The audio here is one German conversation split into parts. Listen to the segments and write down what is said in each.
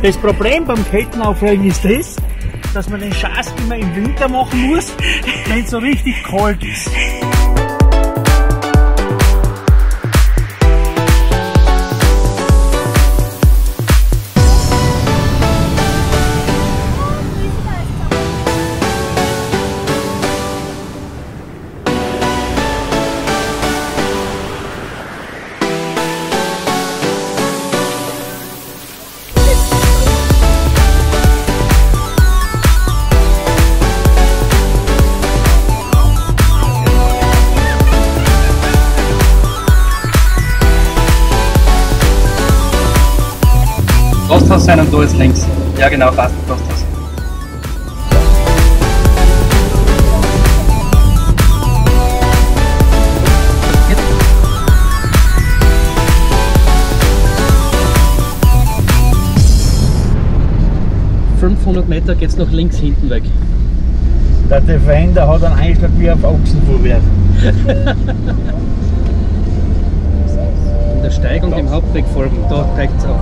Das Problem beim Kettenauflegen ist das, dass man den Schatz immer im Winter machen muss, wenn es so richtig kalt ist. Gasthaus sein und da ist links. Ja genau, passt, Gasthaus. Jetzt. 500 Meter geht es nach links hinten weg. Der Defender hat einen Einschlag wie auf Ochsenfuhrwerk. In der Steigung dem Hauptweg folgen, da zeigt es auf.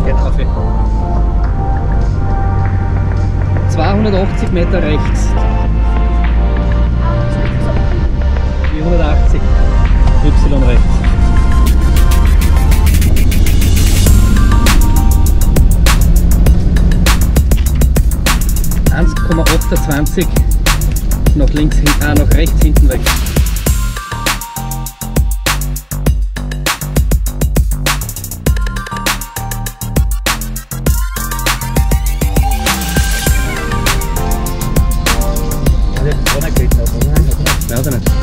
280 Meter rechts. 480 Y rechts. ,28 nach links hinten, nach rechts hinten weg. Ja, oder nicht?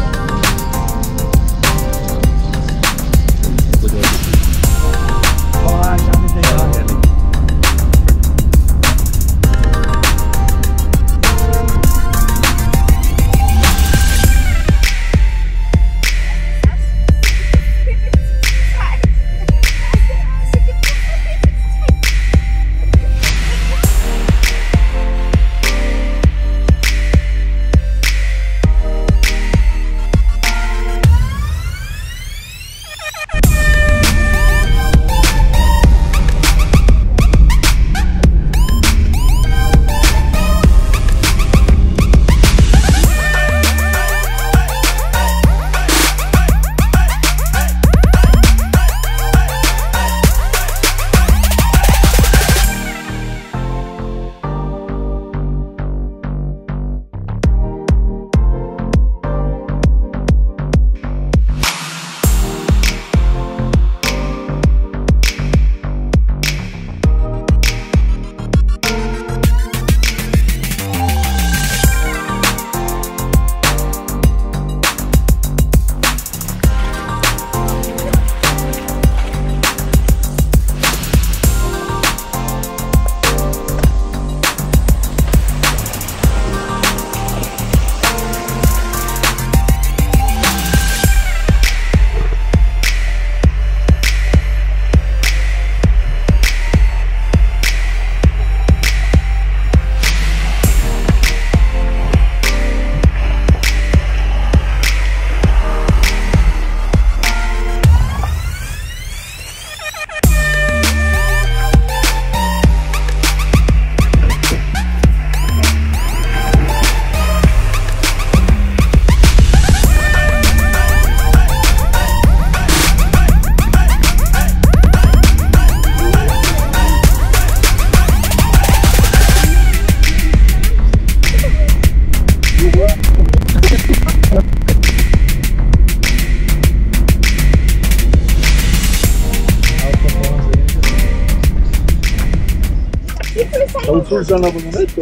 So viel sind aber noch nicht da.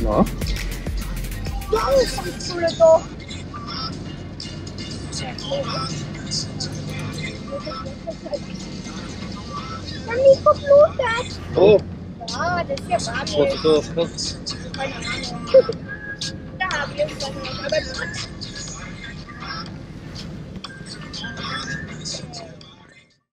Ja. Ja, ist so da. Mami, guck blutet. Oh, Ja, das ist ja warm. was ist das? Was? Keine Ahnung. Da habe ich irgendwas noch. Aber